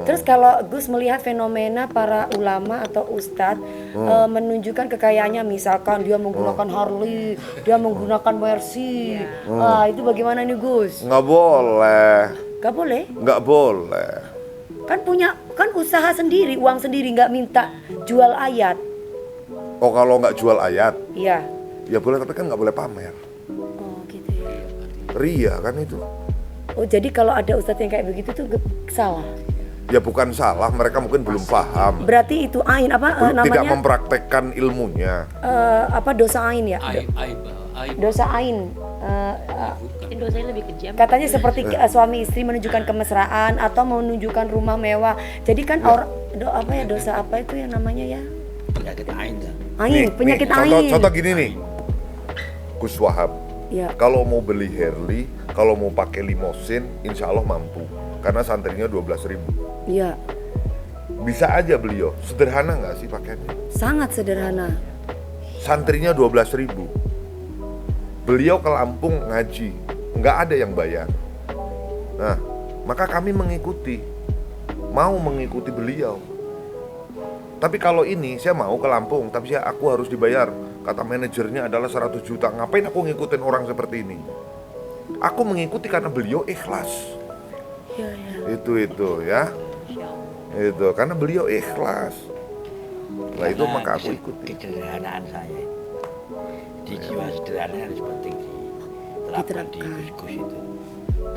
Terus kalau Gus melihat fenomena para ulama atau ustadz menunjukkan kekayaannya, misalkan dia menggunakan Harley, dia menggunakan Mercy, itu bagaimana nih Gus? Nggak boleh. Gak boleh? Nggak boleh. Kan punya, kan usaha sendiri, uang sendiri, nggak minta jual ayat. Oh kalau nggak jual ayat, Iya. ya boleh tapi kan nggak boleh pamer. Oh gitu ya. Ria kan itu. Oh jadi kalau ada ustadz yang kayak begitu tuh salah. Ya bukan salah, mereka mungkin belum paham. Berarti itu ain apa Tidak namanya? mempraktekkan ilmunya. Apa dosa ain ya? Aib. Dosa ain. Dosanya lebih kejam. Katanya seperti suami istri menunjukkan kemesraan atau menunjukkan rumah mewah. Jadi kan dosa apa itu yang namanya ya? Penyakit ain. Ain, penyakit ain. Contoh gini nih, Gus Wahab. Ya. Kalau mau beli Harley, kalau mau pakai limosin, insya Allah mampu. Karena santrinya 12.000. Iya. Bisa aja beliau. Sederhana nggak sih pakaiannya? Sangat sederhana. Santrinya 12.000. Beliau ke Lampung ngaji, nggak ada yang bayar. Nah, maka kami mengikuti, mau mengikuti beliau. Tapi kalau ini saya mau ke Lampung, tapi aku harus dibayar. Kata manajernya adalah 100 juta. Ngapain aku ngikutin orang seperti ini? Aku mengikuti karena beliau ikhlas. Iya. Itu ya. Itu karena beliau ikhlas. Lah itu maka aku ikuti. Kesederhanaan saya. Di jiwa sederhana harus penting diterapkan di Gus itu.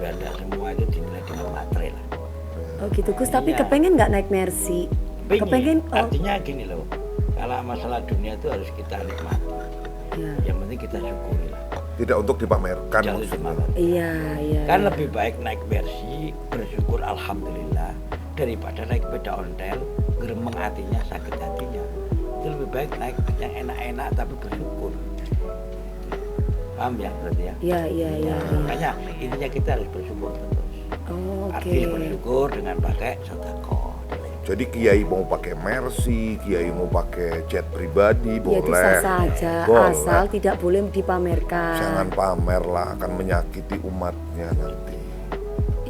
Biar semua itu dinilai dengan materai lah. Oh gitu Gus, tapi kepengen nggak naik Mercy? Kepengen? Artinya gini loh, kalau masalah dunia itu harus kita nikmati. Ya. Yang penting kita syukuri lah. Tidak untuk dipamerkan Jangan maksudnya. dipamerkan. Iya. Kan lebih baik naik Mercy, bersyukur alhamdulillah, daripada naik sepeda ontel, geremeng hatinya, sakit hatinya. Itu lebih baik naik yang enak-enak tapi bersyukur. Paham ya berarti ya? Iya. Makanya intinya kita harus bersyukur terus. Oh, oke. Artinya bersyukur dengan pakai sedekah. Jadi kiai mau pakai Mercy, kiai mau pakai jet pribadi, Ya boleh. itu sah saja, Boleh. asal tidak boleh dipamerkan. Jangan pamer lah, akan menyakiti umatnya nanti.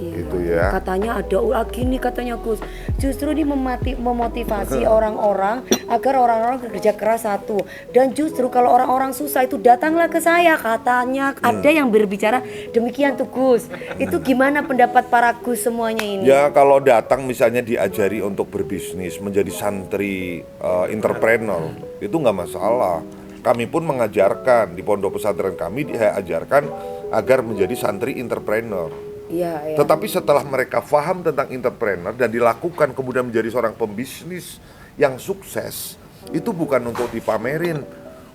Iya. Itu ya. Katanya ada lagi nih katanya Gus. Justru ini memotivasi orang-orang agar orang-orang bekerja keras satu. Dan justru kalau orang-orang susah itu datanglah ke saya katanya. Ada yang berbicara demikian tuh Gus. Itu gimana pendapat para Gus semuanya ini? Ya kalau datang misalnya diajari untuk berbisnis, menjadi santri entrepreneur, itu nggak masalah. Kami pun mengajarkan di pondok pesantren kami, saya ajarkan agar menjadi santri entrepreneur. Iya. Tetapi setelah mereka paham tentang entrepreneur dan dilakukan kemudian menjadi seorang pembisnis yang sukses, itu bukan untuk dipamerin.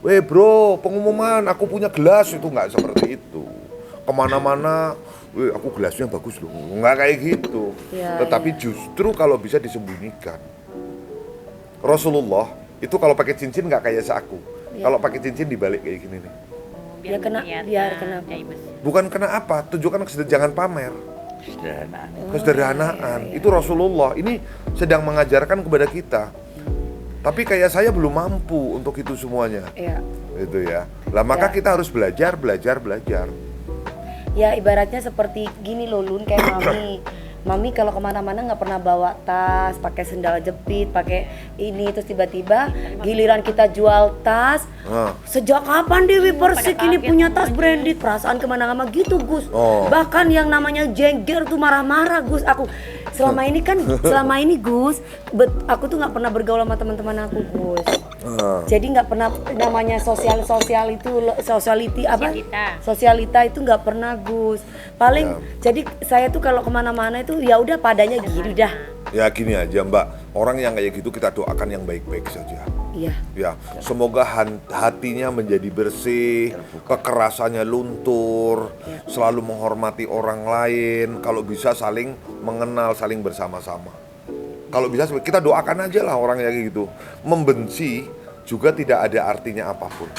Weh bro, pengumuman aku punya gelas, itu nggak seperti itu. Kemana-mana, weh aku gelasnya bagus loh, nggak kayak gitu. Ya, Tetapi justru kalau bisa disembunyikan. Rasulullah itu kalau pakai cincin nggak kayak seaku. Kalau pakai cincin dibalik kayak gini nih. Biar kenapa? Bukan kena apa, tunjukkan jangan pamer. Kesederhanaan. Kesederhanaan itu Rasulullah ini sedang mengajarkan kepada kita. Tapi kayak saya belum mampu untuk itu semuanya. Iya. Itu ya. Lah maka kita harus belajar. Ya ibaratnya seperti gini loh Lun, kayak Mami kalau kemana-mana nggak pernah bawa tas, pakai sendal jepit, pakai ini, terus tiba-tiba giliran kita jual tas. Sejak kapan Dewi Persik ini punya tas branded? Perasaan kemana-mana gitu Gus. Bahkan yang namanya jengger tuh marah-marah Gus. Aku selama ini Gus, aku tuh nggak pernah bergaul sama teman-teman aku Gus. Jadi nggak pernah namanya sosialita itu nggak pernah Gus. Paling jadi saya tuh kalau kemana-mana itu ya udah padanya gini dah. Ya gini aja Mbak, orang yang kayak gitu kita doakan yang baik-baik saja. Iya. Ya, semoga hatinya menjadi bersih, kekerasannya luntur, selalu menghormati orang lain, kalau bisa saling mengenal, saling bersama-sama. Kalau bisa kita doakan aja lah orang yang kayak gitu. Membenci juga tidak ada artinya apapun.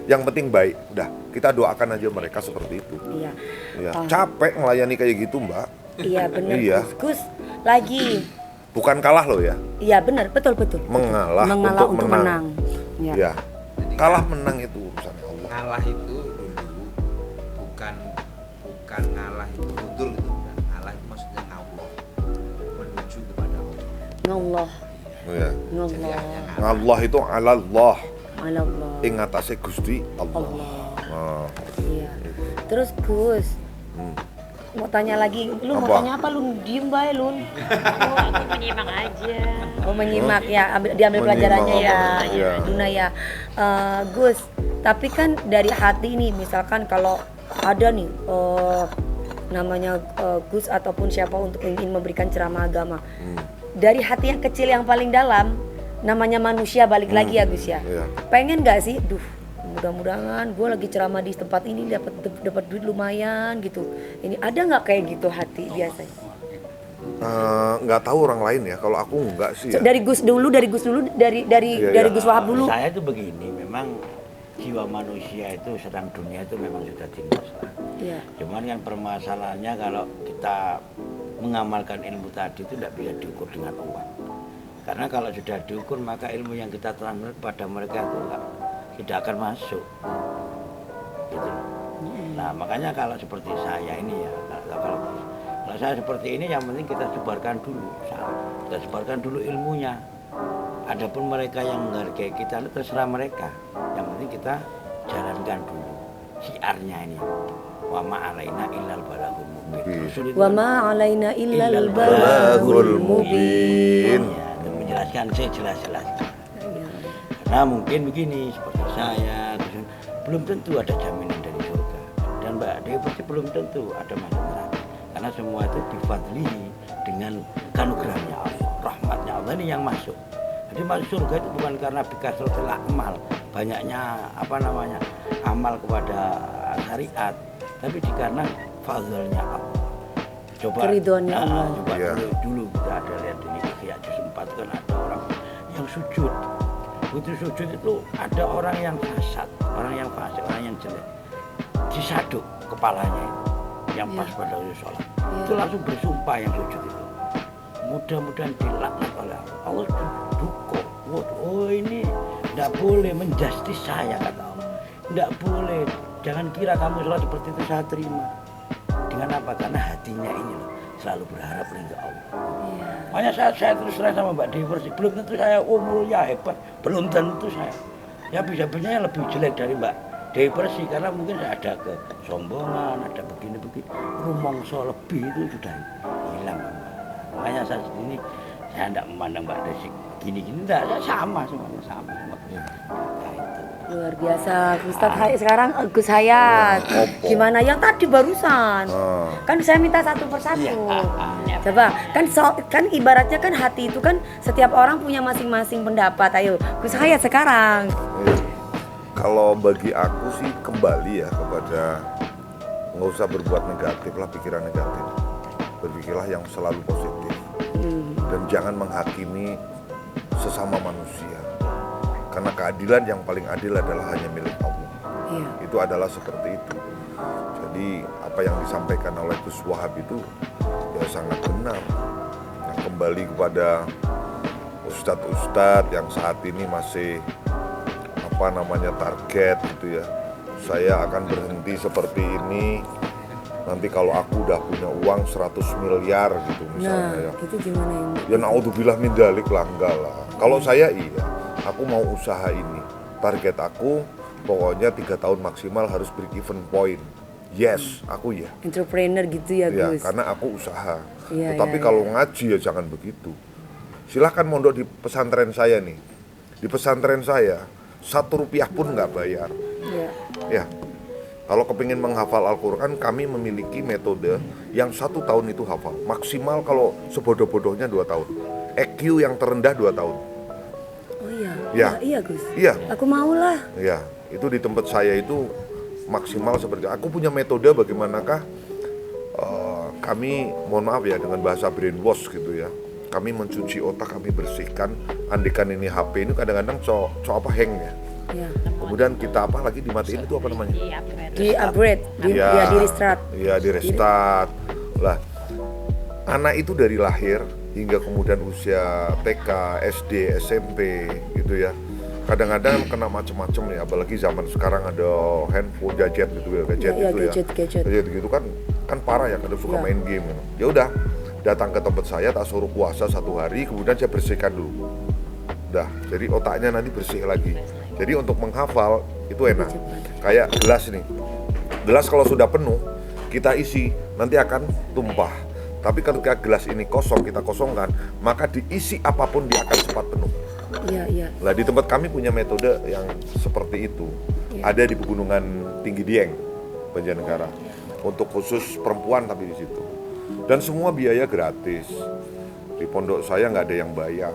Yang penting baik, udah kita doakan aja mereka seperti itu. Iya. Ya, capek melayani kayak gitu Mbak. Iya benar. Iya. Gus lagi. Bukan kalah loh ya. Iya benar, betul. Mengalah untuk menang. Ya. Ya. Kalah menang itu urusan Allah. Ngalah itu dulu bukan ngalah itu mundur gitu. Ngalah itu maksudnya ngawur, menuju kepada Ngallah. Ya. Ngallah. Allah itu alallah. Allah. Ing atase Gusti Allah. Allah. Iya. Terus Gus, mau tanya lagi, lu mau Apa? tanya apa? Lu diem bae, Lun. Oh, aku menyimak aja. Oh menyimak ya, diambil Menyimak, pelajarannya ya, iya. Duna ya. Gus, tapi kan dari hati nih, misalkan kalau ada nih namanya Gus ataupun siapa untuk ingin memberikan ceramah agama, dari hati yang kecil yang paling dalam, namanya manusia balik lagi ya Gus ya. Iya. Pengen nggak sih, mudah-mudahan gue lagi ceramah di tempat ini dapat duit lumayan gitu. Ini ada nggak kayak gitu hati biasanya? Nggak tahu orang lain ya. Kalau aku nggak sih ya. Dari Gus dulu, dari Iya. Gus Wahab dulu. Saya tuh begini, memang jiwa manusia itu sedang dunia itu memang sudah timur. Iya. Cuman kan permasalahannya kalau kita mengamalkan ilmu tadi itu tidak bisa diukur dengan uang. Karena kalau sudah diukur maka ilmu yang kita terangkan kepada mereka itu tidak akan masuk. Gitu. Nah makanya kalau seperti saya ini ya, kalau saya seperti ini yang penting kita sebarkan dulu. Kita sebarkan dulu ilmunya. Adapun mereka yang menghargai kita itu terserah mereka. Yang penting kita jalankan dulu syiarnya ini. Wa ma alaina illal balagul mubin. Rasul itu Wa ma alaina illal Illal balagul balagul mubin. mubin. ya, dan menjelaskan sejelas-jelas. Karena mungkin begini seperti saya, belum tentu ada jaminan dari surga. Dan Mbak Dewi pasti belum tentu ada masuk neraka. Karena semua itu difadlihi dengan kanugerahnya Allah, rahmatnya Allah ini yang masuk. Jadi masuk surga itu bukan karena bikasrotil amal, banyaknya amal kepada syariat, tapi karena fadlnya Allah. Coba Keridhoannya Allah. Coba Iya. dulu kita ada lihat ini Ihya juz 4 kan ada orang yang sujud. Begitu sujud itu ada orang yang fasad, orang yang fasik, orang yang jelek. Disaduk kepalanya itu, yang pas pada waktu sholat. Itu langsung bersumpah yang sujud itu. Mudah-mudahan dilaknat oleh Allah. Allah duka. Oh ini tidak boleh menjustis saya kata Allah. Tidak boleh. Jangan kira kamu sholat seperti itu saya terima. Dengan apa? Karena hatinya ini loh, selalu berharap pada Allah. Makanya saya terus terang sama Mbak Dewi Persik. Belum tentu saya mulia hebat. Belum tentu saya. Ya bisa-bisanya lebih jelek dari Mbak Dewi Persik. Karena mungkin saya ada kesombongan, ada begini-begini. Rumongso lebih itu sudah hilang. Makanya saat ini saya tidak memandang Mbak Dewi gini-gini. Tidak, saya sama semuanya sama. Nah, itu. Luar biasa, Ustadz sekarang Gus Hayat. Gimana yang tadi barusan? Kan saya minta satu persatu. Coba, kan ibaratnya kan hati itu kan setiap orang punya masing-masing pendapat. Ayo, Gus Hayat sekarang. Kalau bagi aku sih kembali ya kepada nggak usah berbuat negatif lah, pikiran negatif. Berpikirlah yang selalu positif. Dan jangan menghakimi sesama manusia. Karena keadilan yang paling adil adalah hanya milik Allah. Iya. Itu adalah seperti itu. Jadi apa yang disampaikan oleh Gus Wahab itu ya sangat benar. Yang kembali kepada ustadz-ustadz yang saat ini masih target gitu ya. Saya akan berhenti seperti ini. Nanti kalau aku udah punya uang 100 miliar gitu misalnya ya. Itu gimana ini? Ya naudzubillah min dzalik lah, enggak lah. Kalau saya iya, aku mau usaha ini. Target aku pokoknya 3 tahun maksimal harus break even point. Yes, aku ya. Entrepreneur gitu ya, Ya, Gus. karena aku usaha. Iya, Tetapi iya, kalau ngaji ya jangan begitu. Silahkan mondok di pesantren saya nih. Di pesantren saya 1 rupiah pun nggak bayar. Iya. Ya. Kalau kepingin menghafal Al-Quran, kami memiliki metode yang 1 tahun itu hafal. Maksimal kalau sebodoh-bodohnya 2 tahun. EQ yang terendah 2 tahun. Oh iya. Ya. Iya, Gus. Iya, Aku mau lah. ya. Itu di tempat saya itu maksimal seperti itu. Aku punya metode bagaimanakah kami, mohon maaf ya dengan bahasa brainwash gitu ya. Kami mencuci otak, kami bersihkan. Andikan ini HP ini kadang-kadang hang ya. Iya. Kemudian kita apa lagi dimatiin itu apa namanya? Di upgrade, di restart. Iya, di restart. Lah, anak itu dari lahir hingga kemudian usia TK, SD, SMP gitu ya. Kadang-kadang kena macam-macam ya, apalagi zaman sekarang ada handphone, gadget gitu ya, Iya, gitu gadget. ya. Gadget gitu kan parah ya, kadang suka Iya. main game. Ya udah, datang ke tempat saya, tak suruh puasa 1 hari, kemudian saya bersihkan dulu. Udah, jadi otaknya nanti bersih lagi. Jadi untuk menghafal itu enak. Kayak gelas nih. Gelas kalau sudah penuh, kita isi, nanti akan tumpah. Tapi ketika gelas ini kosong, kita kosongkan, maka diisi apapun dia akan cepat penuh. Iya. Nah, di tempat kami punya metode yang seperti itu. Ada di Pegunungan Tinggi Dieng, Banjarnegara. Untuk khusus perempuan tapi di situ. Dan semua biaya gratis. Di pondok saya nggak ada yang bayar.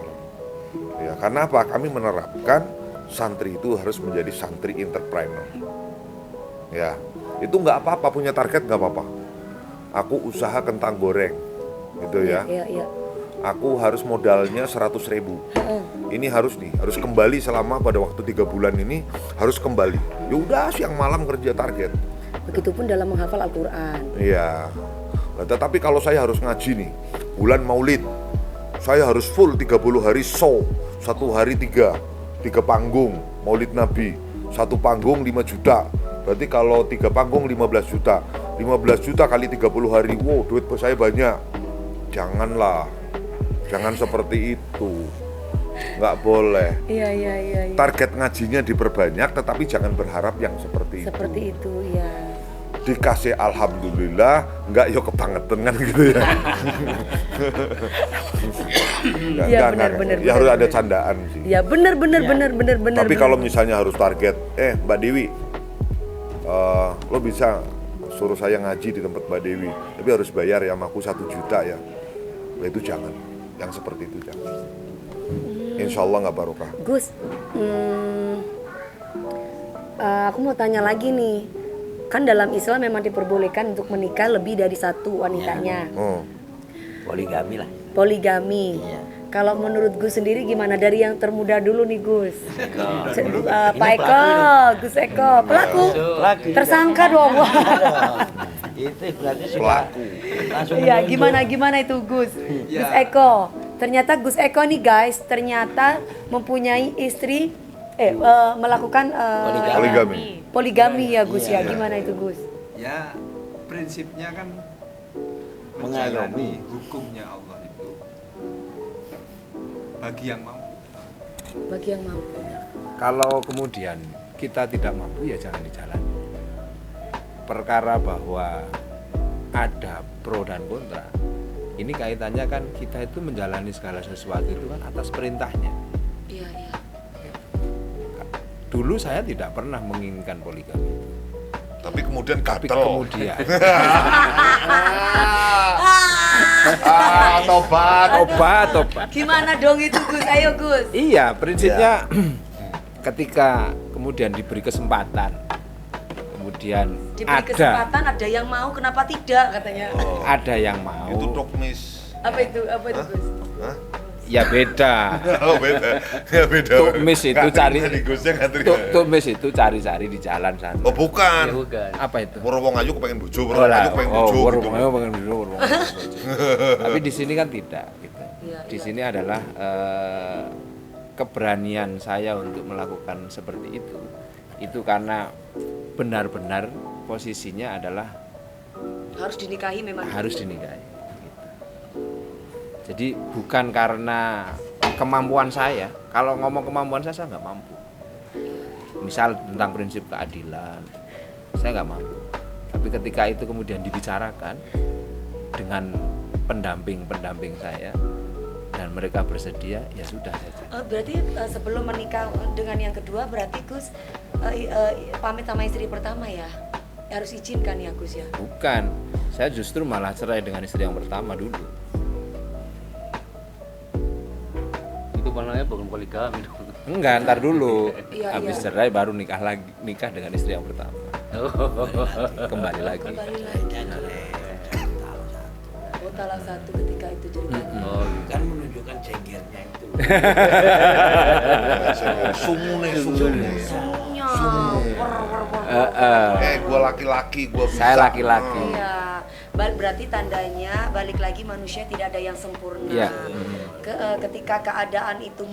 Ya, karena apa? Kami menerapkan santri itu harus menjadi santri entrepreneur. Ya, itu nggak apa-apa, punya target nggak apa-apa. Aku usaha kentang goreng, gitu ya. Iya. Aku harus modalnya 100.000. Ini harus kembali selama pada waktu 3 bulan ini harus kembali. Ya udah, siang malam kerja target. Begitupun dalam menghafal Al-Quran. Iya. Nah, tetapi kalau saya harus ngaji nih, bulan Maulid, saya harus full 30 hari show, 1 hari 3 panggung Maulid Nabi, 1 panggung 5 juta. Berarti kalau 3 panggung 15 juta. 15 juta kali 30 hari, wow, duit saya banyak. Janganlah, jangan seperti itu, nggak boleh. Iya. Target ngajinya diperbanyak, tetapi jangan berharap yang seperti itu. Seperti itu, ya. Dikasih alhamdulillah, nggak yo kebangetan kan gitu ya. Iya, benar. Ya harus ada candaan sih. Ya benar. Tapi kalau misalnya harus target, Mbak Dewi, lo bisa suruh saya ngaji di tempat Mbak Dewi, tapi harus bayar ya sama aku 1 juta ya. Nah, itu jangan, yang seperti itu jangan. Insya Allah nggak barokah. Gus, aku mau tanya lagi nih, kan dalam Islam memang diperbolehkan untuk menikah lebih dari 1 wanitanya. Poligami lah. Poligami. Iya. Kalau menurut Gus sendiri gimana? Dari yang termuda dulu nih Gus. Pak Ini Eko, Gus Eko, pelaku. Tersangka dong. Itu berarti sudah langsung Iya, menunjuk. gimana itu Gus? Gus Eko. Ternyata Gus Eko nih guys, ternyata mempunyai istri melakukan poligami ya Gus ya. Gimana itu Gus? Ya, prinsipnya kan Mengayomi. menjalani hukumnya Allah itu bagi yang mampu. Bagi yang mampu. Kalau kemudian kita tidak mampu ya jangan dijalani. Perkara bahwa ada pro dan kontra, ini kaitannya kan kita itu menjalani segala sesuatu itu kan atas perintahnya. Iya. Dulu saya tidak pernah menginginkan poligami, Tapi kemudian tapi gatel. kemudian Tobat. obat. Gimana dong itu Gus? Ayo Gus. Iya, prinsipnya ketika kemudian diberi kesempatan, kemudian Diberi kesempatan ada yang mau, kenapa tidak katanya. ada yang mau, Itu dogmis. Apa itu Gus? Hah? ya beda. Oh beda. Ya beda. Tukmis itu Nggak cari, terima di Gusnya, nggak terima. tukmis itu cari-cari di jalan sana. Oh bukan. Apa itu? Wong ayu kepengen bojo, Oh lah, ayu kepengen bojo gitu. pengen bojo. Tapi di sini kan tidak gitu. Di sini adalah keberanian saya untuk melakukan seperti itu. Itu karena benar-benar posisinya adalah Harus dinikahi memang. harus dinikahi. Gitu. Jadi bukan karena kemampuan saya. Kalau ngomong kemampuan saya nggak mampu. Misal tentang prinsip keadilan, saya nggak mampu. Tapi ketika itu kemudian dibicarakan dengan pendamping saya dan mereka bersedia, ya sudah saja. Berarti sebelum menikah dengan yang kedua berarti Gus pamit sama istri pertama ya? Harus izinkan ya Gus ya? Bukan, saya justru malah cerai dengan istri yang pertama dulu. Itu namanya bukan poligami dong. Enggak, ntar dulu. Iya, Habis iya. cerai baru nikah dengan istri yang pertama. Kembali lagi. Kembali lagi. Oh talak satu ketika itu ceritanya. Oh, Kan menunjukkan cenggernya itu. Sumune. Sungguhnya. Gua laki-laki, gua bisa. Saya laki-laki. Iya. Berarti tandanya balik lagi manusia tidak ada yang sempurna. Iya. Ketika keadaan itu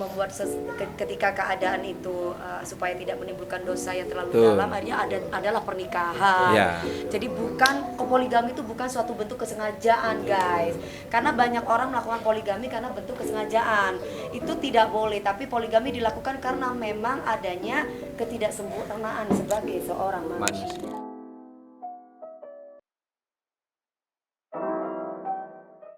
ketika keadaan itu supaya tidak menimbulkan dosa yang terlalu Betul. dalam, akhirnya adalah pernikahan. Iya. Jadi poligami itu bukan suatu bentuk kesengajaan, guys. Karena banyak orang melakukan poligami karena bentuk kesengajaan. Itu tidak boleh, tapi poligami dilakukan karena memang adanya ketidaksempurnaan sebagai seorang manusia.